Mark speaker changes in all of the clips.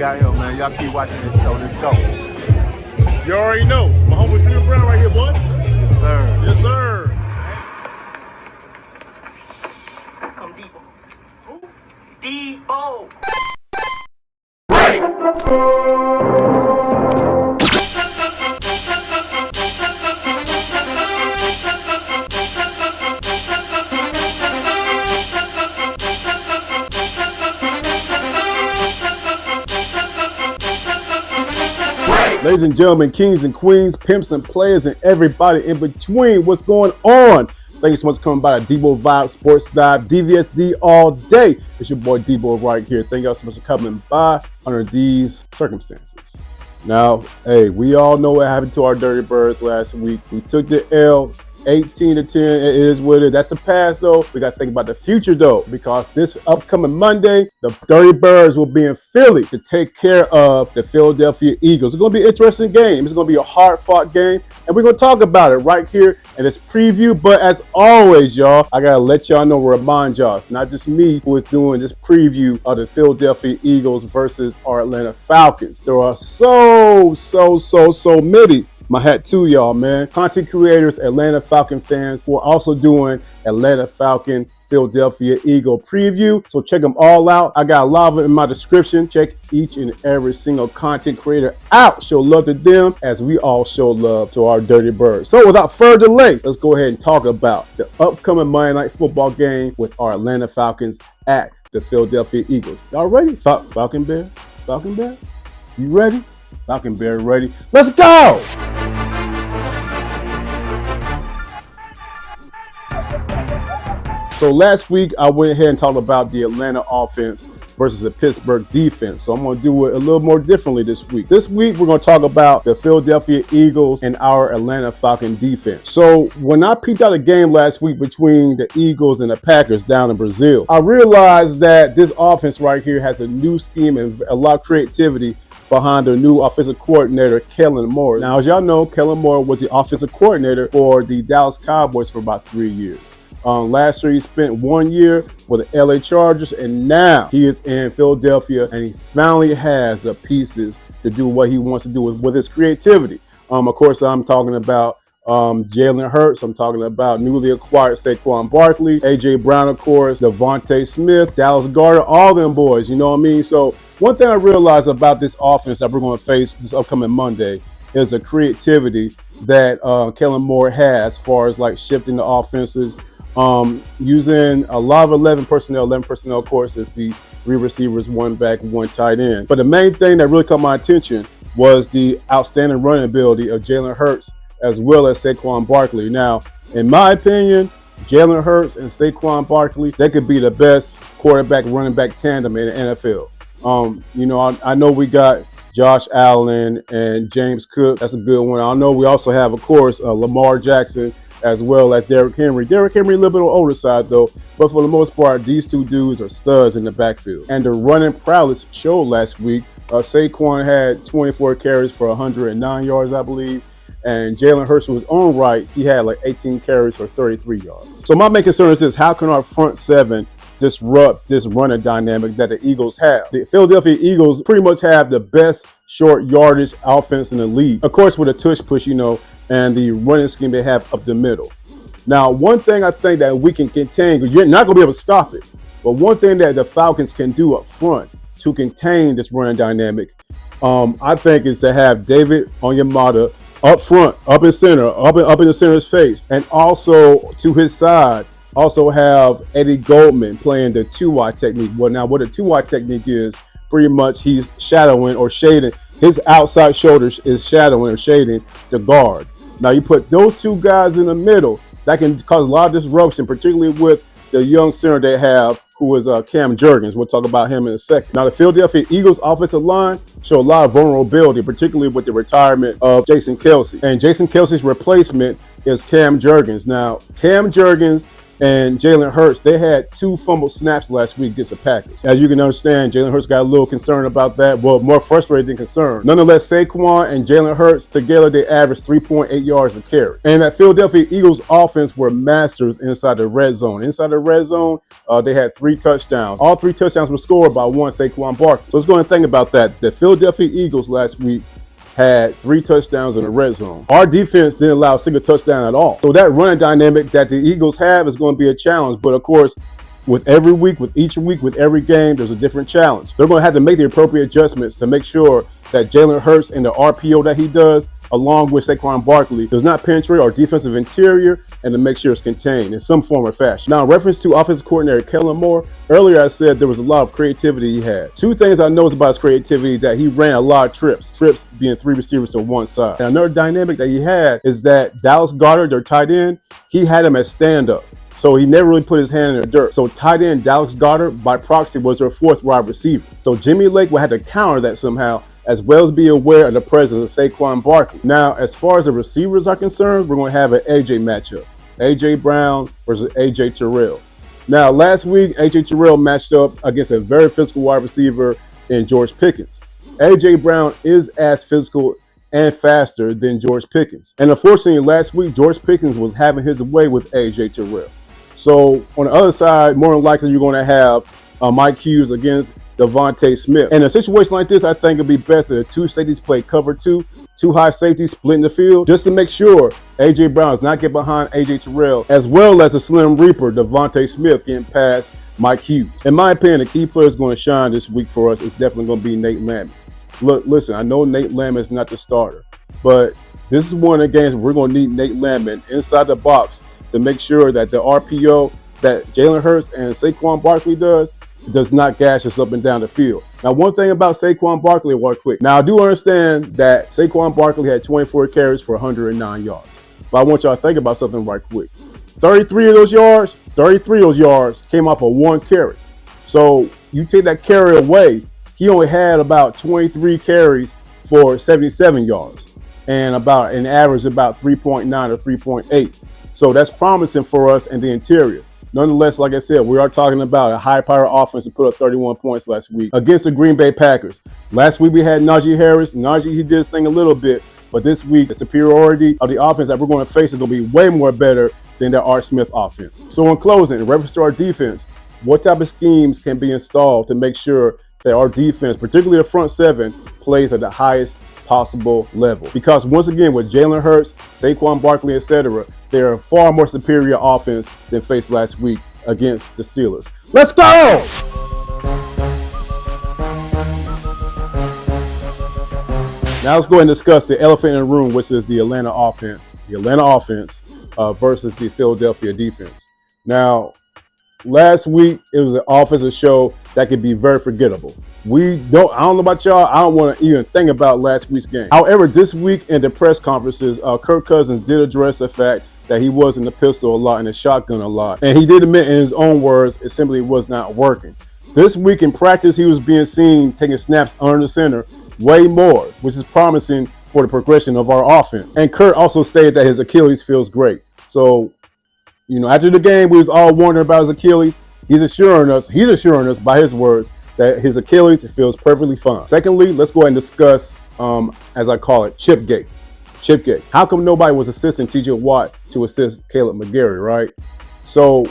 Speaker 1: out here, man. Y'all keep watching this show. Let's go.
Speaker 2: You already know. My homie Steven Brown right here, boy.
Speaker 1: Yes, sir.
Speaker 2: Yes, sir.
Speaker 3: Come Debo. Who? Debo.
Speaker 2: Ladies and gentlemen, kings and queens, pimps and players, and everybody in between, what's going on? Thank you so much for coming by the Debo Vibe Sports Dive, DVSD all day. It's your boy Debo right here. Thank y'all so much for coming by under these circumstances. Now, hey, we all know what happened to our Dirty Birds last week. We took the L 18-10. It is what it is. That's the past, though. We got to think about the future, though, because this upcoming Monday, the Dirty Birds will be in Philly to take care of the Philadelphia Eagles. It's going to be an interesting game. It's going to be a hard-fought game, and we're going to talk about it right here in this preview. But as always, y'all, I got to let y'all know, remind y'all, it's not just me who is doing this preview of the Philadelphia Eagles versus our Atlanta Falcons. There are so many. My hat to y'all, man. Content creators, Atlanta Falcon fans who are also doing Atlanta Falcon Philadelphia Eagle preview. So check them all out. I got a lot of them in my description. Check each and every single content creator out. Show love to them as we all show love to our Dirty Birds. So without further delay, let's go ahead and talk about the upcoming Monday Night Football game with our Atlanta Falcons at the Philadelphia Eagles. Y'all ready? Falcon Bear? Falcon Bear? You ready? Falcon Bear ready? Let's go! So last week, I went ahead and talked about the Atlanta offense versus the Pittsburgh defense. So I'm going to do it a little more differently this week. This week, we're going to talk about the Philadelphia Eagles and our Atlanta Falcon defense. So when I peeked out a game last week between the Eagles and the Packers down in Brazil, I realized that this offense right here has a new scheme and a lot of creativity behind their new offensive coordinator, Kellen Moore. Now, as y'all know, Kellen Moore was the offensive coordinator for the Dallas Cowboys for about 3 years. Last year, he spent 1 year with the LA Chargers, and now he is in Philadelphia, and he finally has the pieces to do what he wants to do with his creativity. Of course, I'm talking about Jalen Hurts. I'm talking about newly acquired Saquon Barkley, A.J. Brown, of course, Devontae Smith, Dallas Goedert, all them boys, you know what I mean? So one thing I realized about this offense that we're going to face this upcoming Monday is the creativity that Kellen Moore has as far as like shifting the offenses, using a lot of 11 personnel, of course, is the 3 receivers, 1 back, 1 tight end. But the main thing that really caught my attention was the outstanding running ability of Jalen Hurts as well as Saquon Barkley. Now, in my opinion, Jalen Hurts and Saquon Barkley, they could be the best quarterback running back tandem in the NFL. You know, I know we got Josh Allen and James Cook. That's a good one. I know we also have, of course, Lamar Jackson as well as Derrick Henry. Derrick Henry a little bit on the older side, though, but for the most part, these two dudes are studs in the backfield. And the running prowess showed last week. Saquon had 24 carries for 109 yards, I believe. And Jalen Hurts was on right. He had like 18 carries for 33 yards. So my main concern is this: how can our front seven disrupt this running dynamic that the Eagles have? The Philadelphia Eagles pretty much have the best short yardage offense in the league. Of course, with a tush push, you know, and the running scheme they have up the middle. Now, one thing I think that we can contain, because you're not going to be able to stop it, but one thing that the Falcons can do up front to contain this running dynamic, I think, is to have David Onyemata up front, up in center, up in the center's face, and also to his side, also have Eddie Goldman playing the 2-wide technique. Well, now what a 2-wide technique is, pretty much he's shadowing or shading. His outside shoulder is shadowing or shading the guard. Now you put those two guys in the middle, that can cause a lot of disruption, particularly with the young center they have, who is Cam Jurgens. We'll talk about him in a second. Now, the Philadelphia Eagles offensive line show a lot of vulnerability, particularly with the retirement of Jason Kelce. And Jason Kelce's replacement is Cam Jurgens. Now, Cam Jurgens and Jalen Hurts, they had 2 fumbled snaps last week against the Packers. As you can understand, Jalen Hurts got a little concerned about that. Well, more frustrated than concerned. Nonetheless, Saquon and Jalen Hurts together, they averaged 3.8 yards a carry. And that Philadelphia Eagles offense were masters inside the red zone. Inside the red zone, they had 3 touchdowns. All 3 touchdowns were scored by one Saquon Barkley. So let's go ahead and think about that. The Philadelphia Eagles last week had 3 touchdowns in the red zone. Our defense didn't allow a single touchdown at all. So that running dynamic that the Eagles have is going to be a challenge. But of course, with every week, with each week, with every game, there's a different challenge. They're going to have to make the appropriate adjustments to make sure that Jalen Hurts and the RPO that he does, along with Saquon Barkley, does not penetrate our defensive interior and to make sure it's contained in some form or fashion. Now, in reference to offensive coordinator Kellen Moore, earlier I said there was a lot of creativity he had. 2 things I noticed about his creativity: that he ran a lot of trips being 3 receivers to one side. And another dynamic that he had is that Dallas Goedert, their tight end, he had him as stand-up. So he never really put his hand in the dirt. So tight end Dallas Goedert, by proxy, was their 4th wide receiver. So Jimmy Lake would have to counter that somehow, as well as be aware of the presence of Saquon Barkley. Now, as far as the receivers are concerned, we're going to have an AJ matchup. AJ Brown versus AJ Terrell. Now, last week, AJ Terrell matched up against a very physical wide receiver in George Pickens. AJ Brown is as physical and faster than George Pickens. And unfortunately, last week, George Pickens was having his way with AJ Terrell. So on the other side, more than likely, you're going to have Mike Hughes against Devontae Smith. And in a situation like this, I think it'd be best that the 2 safeties play cover 2 high safeties splitting the field, just to make sure AJ Brown does not get behind AJ Terrell, as well as the Slim Reaper, Devontae Smith, getting past Mike Hughes. In my opinion, the key player is going to shine this week for us is definitely going to be Nate Landman. Look, listen, I know Nate Landman is not the starter, but this is one of the games where we're going to need Nate Landman inside the box to make sure that the RPO that Jalen Hurts and Saquon Barkley does not gash us up and down the field. Now, one thing about Saquon Barkley, real quick. Now, I do understand that Saquon Barkley had 24 carries for 109 yards. But I want y'all to think about something right quick. 33 of those yards came off of 1 carry. So you take that carry away, he only had about 23 carries for 77 yards and about an average about 3.9 or 3.8. So that's promising for us in the interior. Nonetheless, like I said, we are talking about a high-power offense that put up 31 points last week against the Green Bay Packers. Last week, we had Najee Harris. Najee, he did his thing a little bit, but this week, the superiority of the offense that we're going to face is going to be way more better than the Art Smith offense. So in closing, in reference to our defense, what type of schemes can be installed to make sure that our defense, particularly the front 7, plays at the highest possible level? Because once again, with Jalen Hurts, Saquon Barkley, etc., they're a far more superior offense than faced last week against the Steelers. Let's go! Now let's go ahead and discuss the elephant in the room, which is the Atlanta offense. The Atlanta offense versus the Philadelphia defense. Now, last week, it was an offensive show that could be very forgettable. I don't know about y'all, I don't want to even think about last week's game. However, this week in the press conferences, Kirk Cousins did address the fact that he was in the pistol a lot and the shotgun a lot. And he did admit in his own words, it simply was not working. This week in practice, he was being seen taking snaps under the center way more, which is promising for the progression of our offense. And Kurt also stated that his Achilles feels great. So, you know, after the game, we was all wondering about his Achilles. He's assuring us by his words that his Achilles feels perfectly fine. Secondly, let's go ahead and discuss, as I call it, Chipgate. Chipgate. How come nobody was assisting TJ Watt to assist Caleb McGarry, right? So,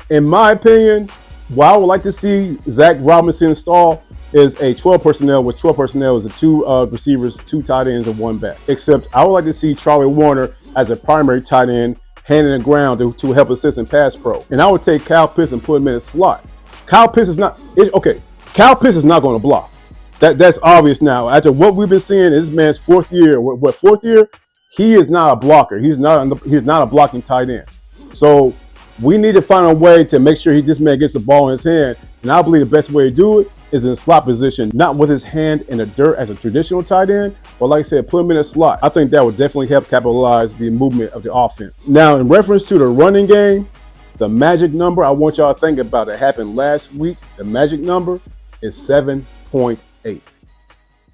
Speaker 2: in my opinion, what I would like to see Zach Robinson install is a 12 personnel, which 12 personnel is the 2 receivers, 2 tight ends, and 1 back. Except I would like to see Charlie Warner as a primary tight end, hand in the ground to help assist in pass pro. And I would take Kyle Pitts and put him in a slot. Kyle Pitts is not going to block. That's obvious now. After what we've been seeing, this man's 4th year. What 4th year? He is not a blocker. He's not a blocking tight end. So we need to find a way to make sure this man gets the ball in his hand. And I believe the best way to do it is in slot position, not with his hand in the dirt as a traditional tight end, but like I said, put him in a slot. I think that would definitely help capitalize the movement of the offense. Now, in reference to the running game, the magic number I want y'all to think about, it happened last week. The magic number is 7.8.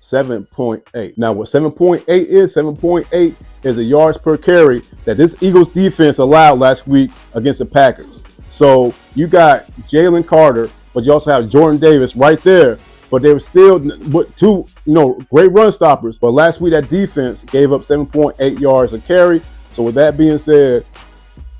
Speaker 2: 7.8. Now, what 7.8 is a yards per carry that this Eagles defense allowed last week against the Packers. So you got Jalen Carter, but you also have Jordan Davis right there. But they were still with two, great run stoppers. But last week that defense gave up 7.8 yards a carry. So with that being said,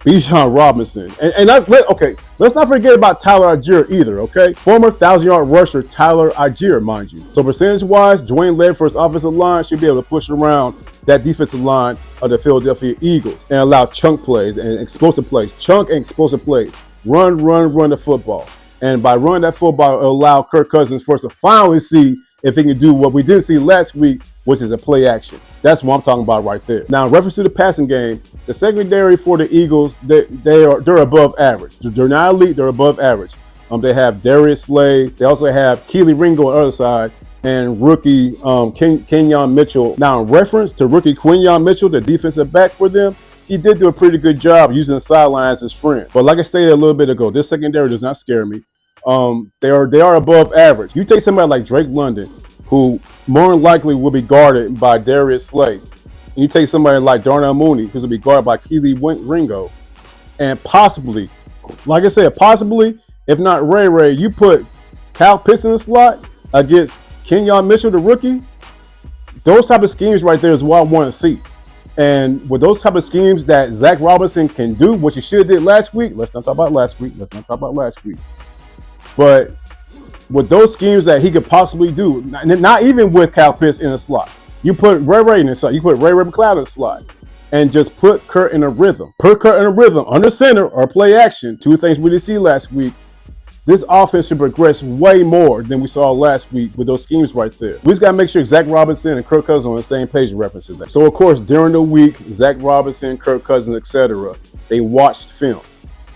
Speaker 2: Bijan Robinson. And let's not forget about Tyler Algier either, okay? Former 1,000-yard rusher Tyler Algier, mind you. So percentage-wise, Dwayne Ledford's offensive line should be able to push around that defensive line of the Philadelphia Eagles and allow chunk plays and explosive plays. Chunk and explosive plays. Run the football. And by running that football, it'll allow Kirk Cousins for us to finally see if he can do what we didn't see last week, which is a play action. That's what I'm talking about right there. Now, in reference to the passing game, the secondary for the Eagles, they're above average. They're not elite, they're above average. They have Darius Slay. They also have Keely Ringo on the other side and rookie Kenyon Mitchell. Now, in reference to rookie Kenyon Mitchell, the defensive back for them, he did do a pretty good job using the sideline as his friend. But like I stated a little bit ago, this secondary does not scare me. They are above average. You take somebody like Drake London, who more than likely will be guarded by Darius Slay. And you take somebody like Darnell Mooney, who's going to be guarded by Keely Ringo. And possibly, like I said, if not Ray, you put Kyle Pitts in the slot against Kenyon Mitchell, the rookie. Those type of schemes right there is what I want to see. And with those type of schemes that Zach Robinson can do, what you should have did last week, let's not talk about last week. But with those schemes that he could possibly do, not even with Kyle Pitts in the slot, you put Ray in the slot, you put Ray McLeod in the slot, and just put Kurt in a rhythm. Put Kurt in a rhythm under center or play action. Two things we didn't see last week. This offense should progress way more than we saw last week with those schemes right there. We just got to make sure Zach Robinson and Kirk Cousins are on the same page in reference to that. So, of course, during the week, Zach Robinson, Kirk Cousins, etc., they watched film.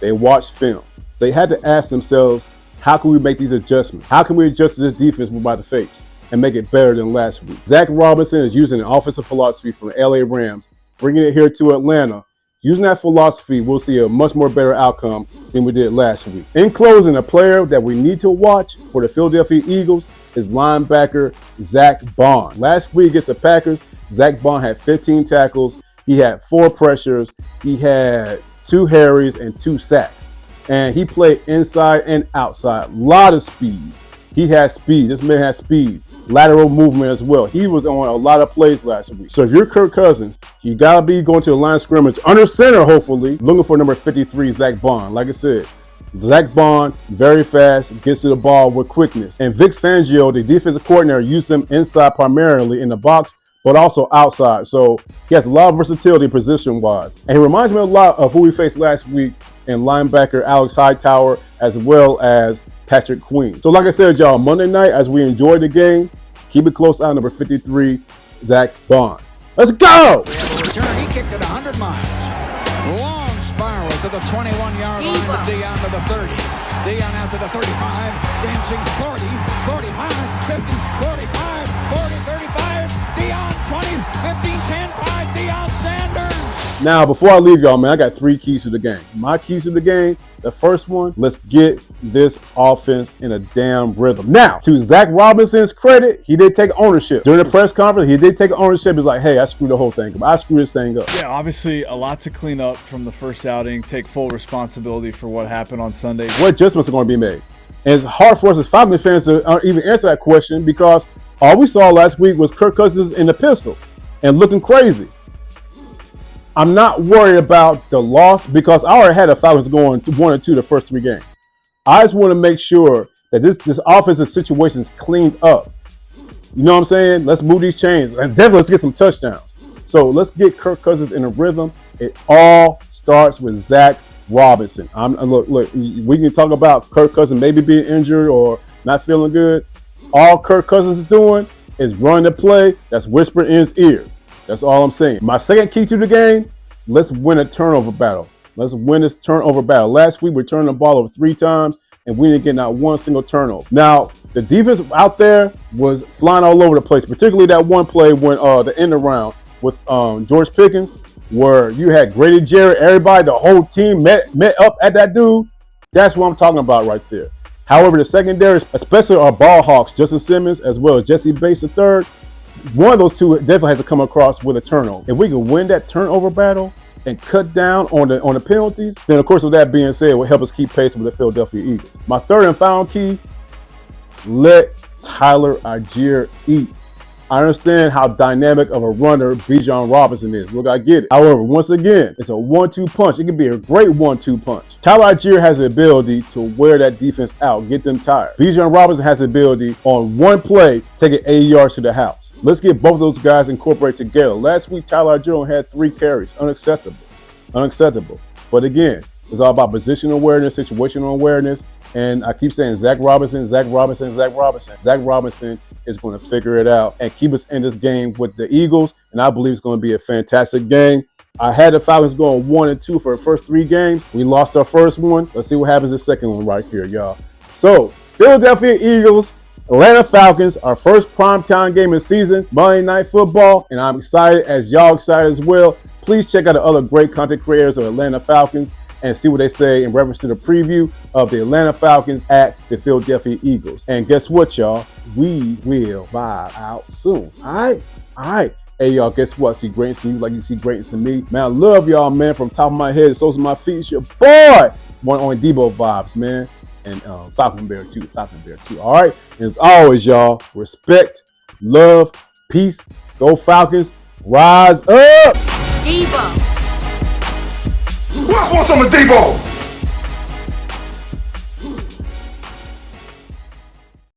Speaker 2: They had to ask themselves, how can we make these adjustments? How can we adjust to this defense we're about to face and make it better than last week? Zach Robinson is using an offensive philosophy from the LA Rams, bringing it here to Atlanta. Using that philosophy, we'll see a much more better outcome than we did last week. In closing, a player that we need to watch for the Philadelphia Eagles is linebacker Zach Bond. Last week against the Packers, Zach Bond had 15 tackles. He had 4 pressures. He had 2 hurries and 2 sacks. And he played inside and outside. A lot of speed. He has speed. This man has speed. Lateral movement as well. He was on a lot of plays last week. So if you're Kirk Cousins, you got to be going to the line of scrimmage under center, hopefully, looking for number 53, Zach Bond. Like I said, Zach Bond, very fast, gets to the ball with quickness. And Vic Fangio, the defensive coordinator, used him inside primarily in the box, but also outside. So he has a lot of versatility position-wise. And he reminds me a lot of who we faced last week in linebacker Alex Hightower, as well as Patrick Queen. So like I said, y'all, Monday night, as we enjoy the game, keep it close out, number 53, Zach Bond. Let's go!
Speaker 4: We have a return. He kicked it 100 miles. Long spiral to the 21-yard line to Dion to the 30. Dion out to the 35. Dancing 40, 45, 50, 45, 40, 35. Dion 20, 15, 10, 5. Dion Sanders.
Speaker 2: Now, before I leave y'all, man, I got 3 keys to the game. My keys to the game, the first one, let's get this offense in a damn rhythm. Now, to Zach Robinson's credit, he did take ownership. During the press conference, he did take ownership. He's like, hey, I screwed the whole thing up. I screwed this thing up.
Speaker 5: Yeah, obviously a lot to clean up from the first outing, take full responsibility for what happened on Sunday.
Speaker 2: What adjustments are going to be made? And it's hard for us as Falcons fans to even answer that question because all we saw last week was Kirk Cousins in the pistol and looking crazy. I'm not worried about the loss because I already had the Falcons going 1-2 the first 3 games. I just want to make sure that this offensive situation is cleaned up. You know what I'm saying? Let's move these chains and definitely let's get some touchdowns. So let's get Kirk Cousins in a rhythm. It all starts with Zach Robinson. Look, we can talk about Kirk Cousins maybe being injured or not feeling good. All Kirk Cousins is doing is run the play that's whispered in his ear. That's all I'm saying. My second key to the game, let's win a turnover battle. Let's win this turnover battle. Last week, we turned the ball over 3 times, and we didn't get not one single turnover. Now, the defense out there was flying all over the place, particularly that one play when the end around with George Pickens, where you had Grady Jarrett, everybody, the whole team met up at that dude. That's what I'm talking about right there. However, the secondary, especially our ball hawks, Justin Simmons, as well as Jesse Bates III, one of those two definitely has to come across with a turnover. If we can win that turnover battle, and cut down on the penalties, then of course with that being said, it will help us keep pace with the Philadelphia Eagles. My third and final key, let Tyler Algier eat. I understand how dynamic of a runner Bijan Robinson is. Look, I get it. However, once again, it's a 1-2 punch. It can be a great 1-2 punch. Tyler Algier has the ability to wear that defense out, get them tired. Bijan Robinson has the ability on one play, take it 80 yards to the house. Let's get both of those guys incorporated together. Last week, Tyler Algier had 3 carries. Unacceptable. Unacceptable. But again, it's all about positional awareness, situational awareness. And I keep saying Zach Robinson. Zach Robinson is going to figure it out and keep us in this game with the Eagles. And I believe it's going to be a fantastic game. I had the Falcons going 1-2 for the first 3 games. We lost our first one. Let's see what happens the second one right here, y'all. So, Philadelphia Eagles, Atlanta Falcons, our first primetime game of the season, Monday Night Football. And I'm excited as y'all excited as well. Please check out the other great content creators of Atlanta Falcons and see what they say in reference to the preview of the Atlanta Falcons at the Philadelphia Eagles. And guess what, y'all? We will vibe out soon. All right. Hey, y'all, guess what? See greatness in you like you see greatness in me. Man, I love y'all, man, from top of my head to soles of my feet. It's your boy, one on Debo vibes, man. And Falcon Bear 2. All right. And as always, y'all, respect, love, peace. Go Falcons. Rise up.
Speaker 6: Debo.
Speaker 7: Who else wants some of Debo?